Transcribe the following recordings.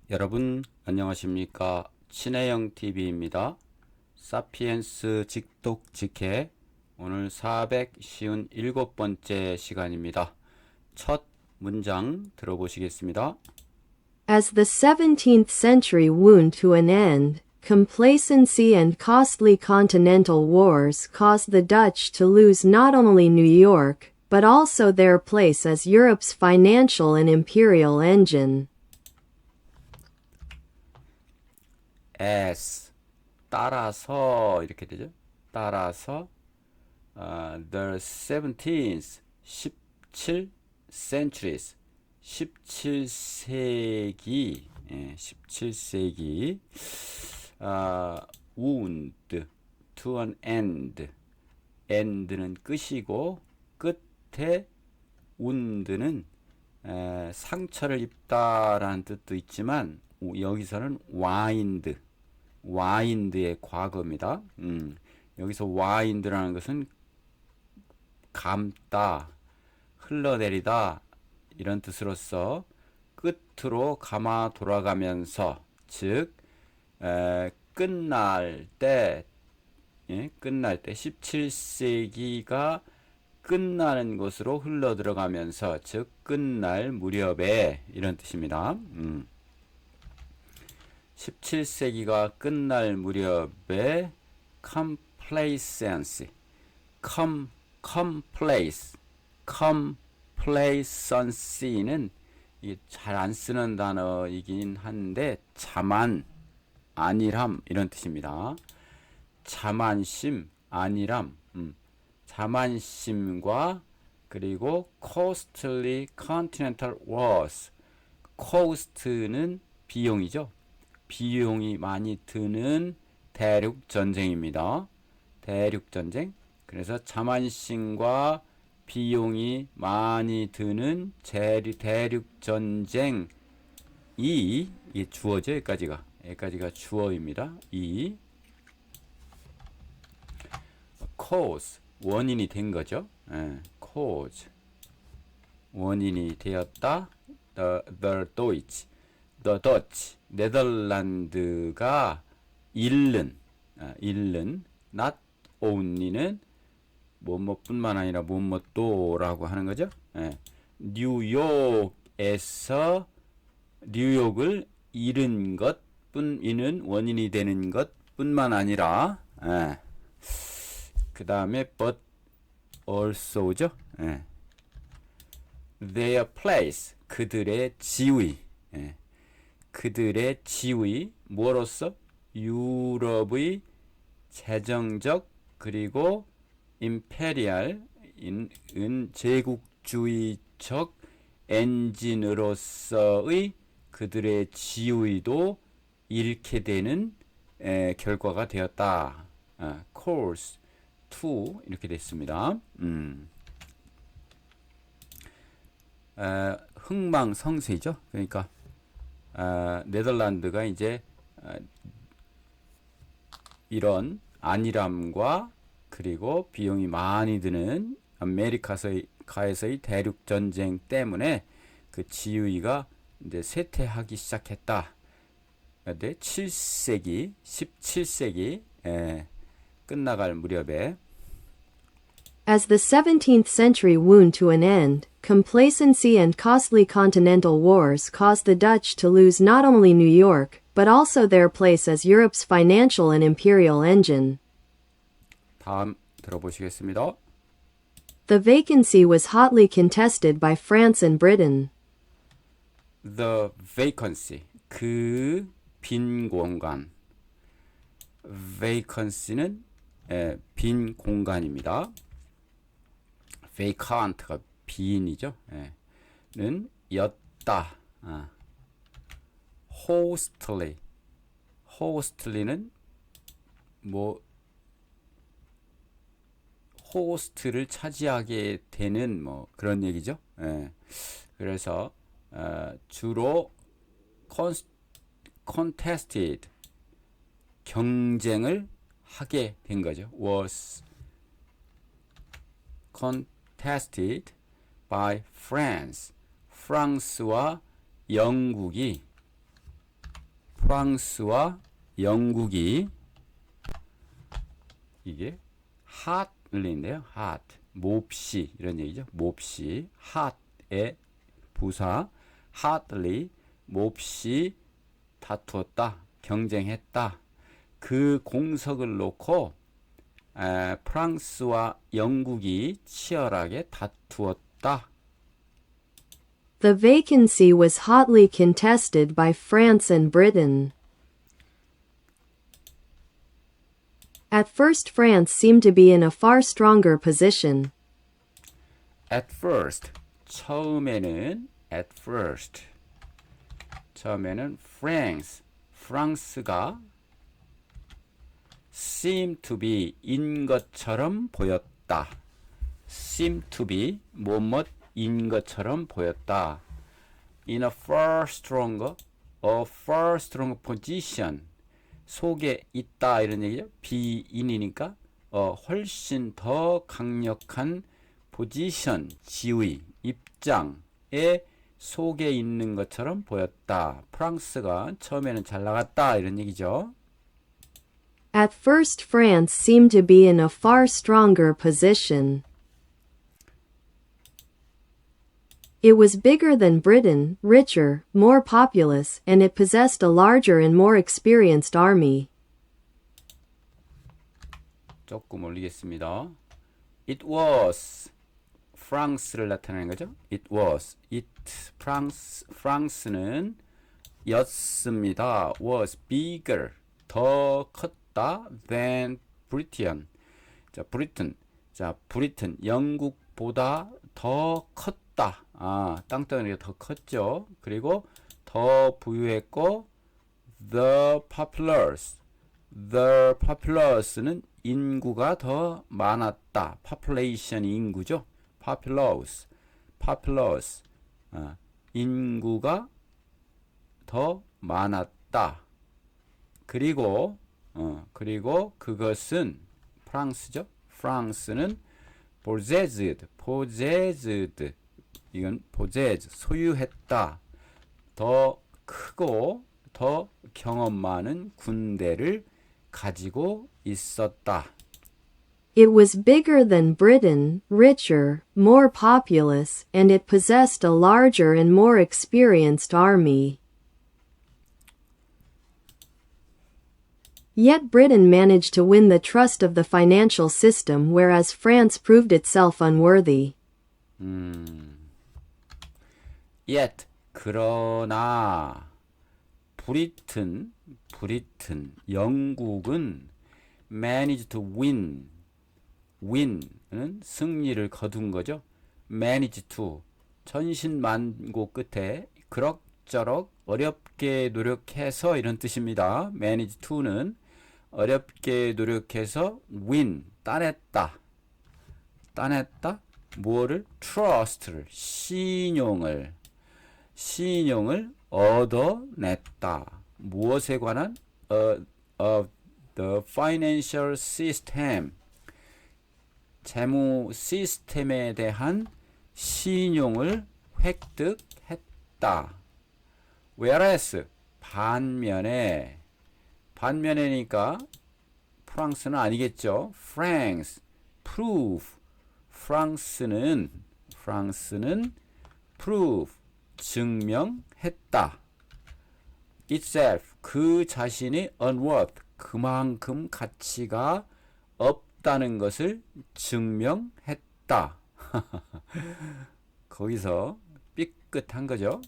여러분 안녕하십니까? 친해영 TV입니다. 사피엔스 직독 직해 오늘 457번째 시간입니다. 첫 문장 들어보시겠습니다. As the 17th century wound to an end, complacency and costly continental wars caused the Dutch to lose not only New York, but also their place as Europe's financial and imperial engine. As 따라서 이렇게 되죠. 따라서 the 17th 17 centuries 17세기 17세기 wound to an end end는 끝이고 끝에 wound는 상처를 입다라는 뜻도 있지만 여기서는 wind의 과거입니다. 여기서 wind라는 것은 감다, 흘러내리다 이런 뜻으로서 끝으로 감아 돌아가면서 즉 끝날 때 17세기가 끝나는 것으로 흘러 들어가면서 즉 끝날 무렵에 이런 뜻입니다. 17세기가 끝날 무렵에 complacency, complacency는 잘 안 쓰는 단어이긴 한데 자만, 안일함 이런 뜻입니다. 자만심, 안일함, 자만심과 그리고 costly continental wars, cost는 비용이죠. 비용이 많이 드는 대륙 전쟁입니다. 대륙 전쟁. 그래서 자만심과 비용이 많이 드는 대륙 전쟁이 이게 주어죠. 여기까지가 주어입니다. 이 cause 원인이 된 거죠. cause 원인이 되었다. the Dutch 네덜란드가 잃는 not only는 뭐뭐뿐만 아니라 뭐뭐또라고 하는 거죠. 뉴욕에서 뉴욕을 잃은 것뿐이는 원인이 되는 것뿐만 아니라 그 다음에 but also죠. their place 그들의 지위 그들의 지위 뭐로서 유럽의 재정적 그리고 임페리얼 제국주의적 엔진으로서의 그들의 지위도 잃게 되는 결과가 되었다. course to 이렇게 됐습니다. 흥망성쇠죠. 그러니까 네덜란드가 이제 이런 안일함과 그리고 비용이 많이 드는 아메리카에서의 대륙 전쟁 때문에 그 지위가 이제 쇠퇴하기 시작했다. 근데 17세기 끝나갈 무렵에 As the 17th century wound to an end, complacency and costly continental wars caused the Dutch to lose not only New York, but also their place as Europe's financial and imperial engine. 다음 들어보시겠습니다. The vacancy was hotly contested by France and Britain. The vacancy 그 빈 공간 vacancy는 빈 공간입니다. vacant가 빈이죠. 는 였다. hostly는 뭐 호스트를 차지하게 되는 뭐 그런 얘기죠. 그래서 주로 contested 경쟁을 하게 된 거죠. was contested by France. 프랑스와 영국이 프랑스와 영국이 이게 핫을인데요. 핫, 몹시 이런 얘기죠. 몹시, 핫의 부사, hotly, 몹시 다투었다, 경쟁했다. 그 공석을 놓고 프랑스와 영국이 치열하게 다투었다. The vacancy was hotly contested by France and Britain. At first, France seemed to be in a far stronger position. At first, 처음에는 프랑스가 seem to be 인 것처럼 보였다. seem to be 뭐뭐인 것처럼 보였다. In a far stronger position. 속에 있다 이런 얘기죠. be in이니까 훨씬 더 강력한 position, 지위, 입장에 속에 있는 것처럼 보였다. 프랑스가 처음에는 잘 나갔다 이런 얘기죠. At first, France seemed to be in a far stronger position. It was bigger than Britain, richer, more populous, and it possessed a larger and more experienced army. 조금 올리겠습니다. It was 프랑스를 나타내는 거죠. 프랑스는 였습니다. was bigger 더 컸다 than Britain. 브리튼 영국보다 더 컸다. 땅덩어리가 더 컸죠. 그리고 더 부유했고 the populous는 인구가 더 많았다. population이 인구죠. populous 인구가 더 많았다. 그리고 그것은 프랑스는 possessed 이건 possess 소유했다. 더 크고 더 경험 많은 군대를 가지고 있었다. It was bigger than Britain, richer, more populous, and it possessed a larger and more experienced army. Yet Britain managed to win the trust of the financial system, whereas France proved itself unworthy. Yet 그러나 브리튼 영국은 managed to win은 승리를 거둔 거죠. managed to 천신만고 끝에 그럭저럭 어렵게 노력해서 이런 뜻입니다. managed to는 어렵게 노력해서 win 따냈다. 뭐를? trust를 신용을 얻어냈다. 무엇에 관한? of the financial system. 재무 시스템에 대한 신용을 획득했다. whereas 반면에니까 프랑스는 아니겠죠. 프랑스는 prove 증명했다. itself 그 자신이 unworth 그만큼 가치가 없다는 것을 증명했다. 거기서 삐끗한 거죠.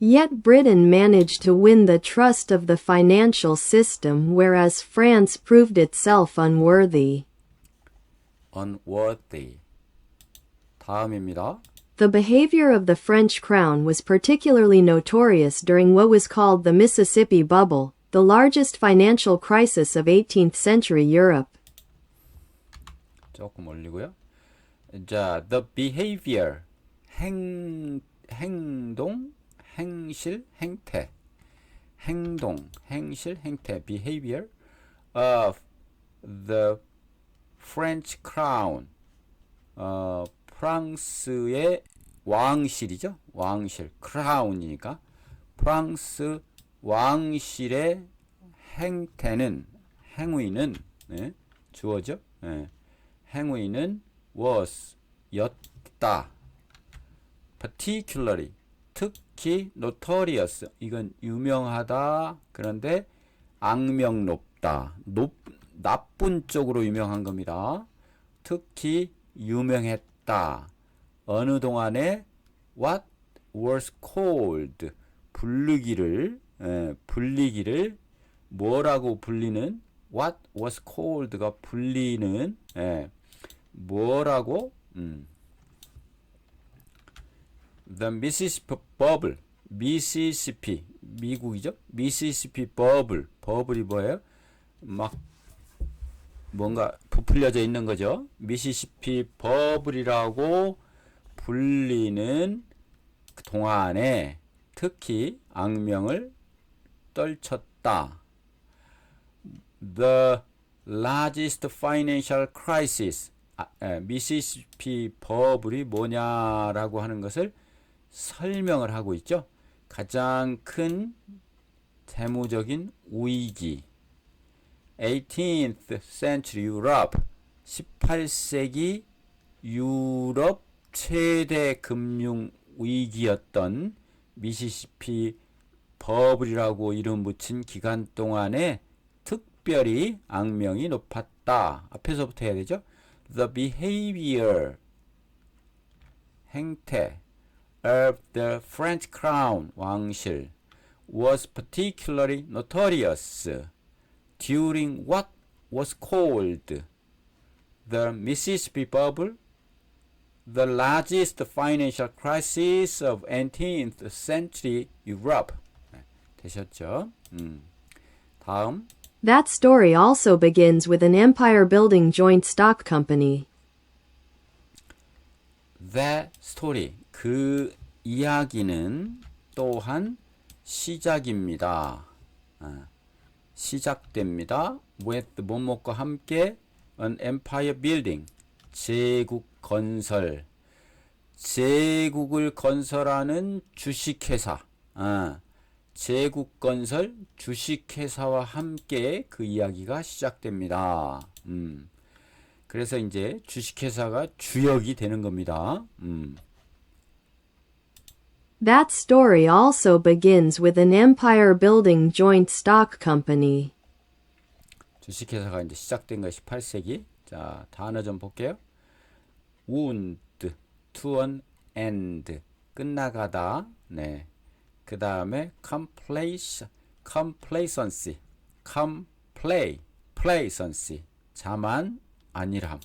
Yet Britain managed to win the trust of the financial system, whereas France proved itself unworthy. 다음입니다. The behavior of the French crown was particularly notorious during what was called the Mississippi Bubble, the largest financial crisis of 18th century Europe. 조금 올리고요. 자, the behavior 행동, 행실, 행태 behavior of the French crown 프랑스의 왕실이죠. 왕실 crown이니까 프랑스 왕실의 행태는 행위는 네, 주어죠. 네, 행위는 was 였다. particularly 특히 notorious 이건 유명하다. 그런데 악명 높다. 나쁜 쪽으로 유명한 겁니다. 특히 유명했다. 어느 동안에 what was called 불리기를 뭐라고 불리는 what was called가 불리는 뭐라고 The Mississippi Bubble 미시시피 미국이죠. 미시시피 버블이 뭐예요? 막 뭔가 부풀려져 있는 거죠. 미시시피 버블이라고 불리는 그 동안에 특히 악명을 떨쳤다. The largest financial crisis 미시시피 버블이 뭐냐라고 하는 것을 설명을 하고 있죠. 가장 큰 재무적인 위기 18th century Europe 18세기 유럽 최대 금융 위기였던 미시시피 버블이라고 이름 붙인 기간 동안에 특별히 악명이 높았다. 앞에서부터 해야 되죠. The behavior 행태 of the French crown 왕실 was particularly notorious during what was called the Mississippi Bubble, the largest financial crisis of 18th century Europe. 되셨죠? 다음. That story also begins with an empire-building joint stock company. That story, 그 이야기는 또한 시작입니다. 시작됩니다. with 뭐뭐과 함께 an empire building, 제국 건설, 제국을 건설하는 주식회사, 제국 건설 주식회사와 함께 그 이야기가 시작됩니다. 그래서 이제 주식회사가 주역이 되는 겁니다. That story also begins with an empire-building joint stock company. 주식회사가 이제 시작된 거 18세기. 자, 단어 좀 볼게요. wound, to an end, 끝나가다. 네. 그 다음에 complacency, complacency, 자만 안일함.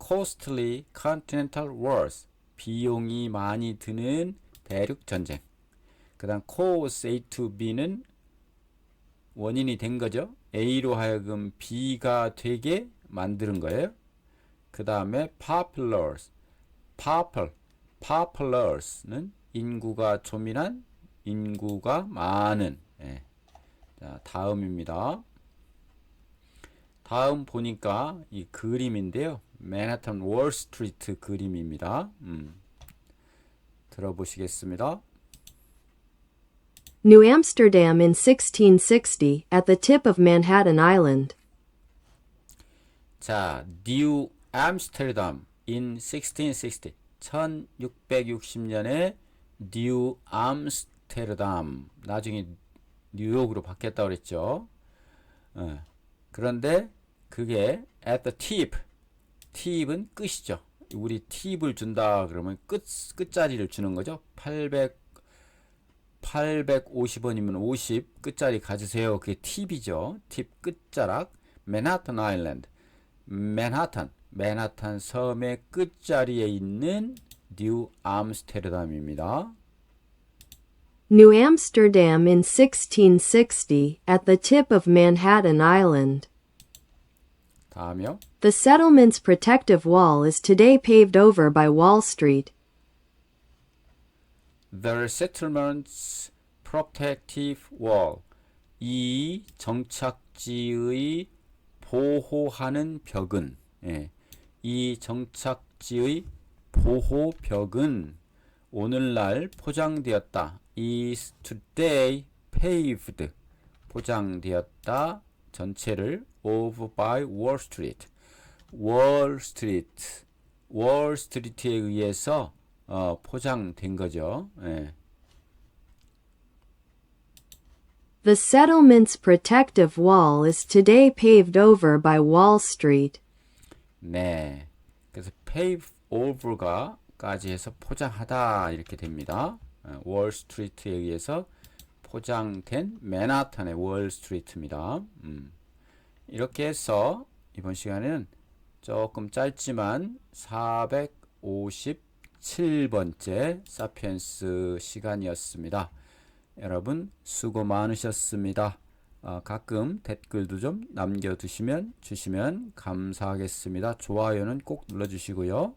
costly continental wars, 비용이 많이 드는 대륙 전쟁. 그 다음 cause A to B는 원인이 된 거죠. A로 하여금 B가 되게 만드는 거예요. 그 다음에 populous는 인구가 조민한, 인구가 많은. 예. 자, 다음입니다. 다음 보니까 이 그림인데요. 맨하탄 월스트리트 그림입니다. 들어보시겠습니다. New Amsterdam in 1660, at the tip of Manhattan Island. 자, New Amsterdam in 1660. 1660년에 New Amsterdam. 나중에 뉴욕으로 바뀌었다고 그랬죠. 그런데 그게 at the tip. 팁은 끝이죠. 우리 팁을 준다 그러면 끝자리를 주는 거죠. 850원이면 50 끝자리 가지세요. 그게 팁이죠. 팁 끝자락. 맨하탄 아일랜드. 맨하탄 섬의 끝자리에 있는 뉴 암스테르담입니다. New Amsterdam in 1660, at the tip of Manhattan Island. 다음이요. The settlement's protective wall is today paved over by Wall Street. The settlement's protective wall. 이 정착지의 보호하는 벽은, 이 정착지의 보호벽은 오늘날 포장되었다. is today paved 포장되었다 전체를 of by Wall Street Wall Street에 의해서 포장된 거죠. 예. The settlement's protective wall is today paved over by Wall Street. 네. 그래서 pave over가까지 해서 포장하다 이렇게 됩니다. 월 스트리트에 의해서 포장된 맨하탄의 월 스트리트입니다. 이렇게 해서 이번 시간에는 조금 짧지만 457번째 사피엔스 시간이었습니다. 여러분 수고 많으셨습니다. 가끔 댓글도 좀 남겨두시면 감사하겠습니다. 좋아요는 꼭 눌러주시고요.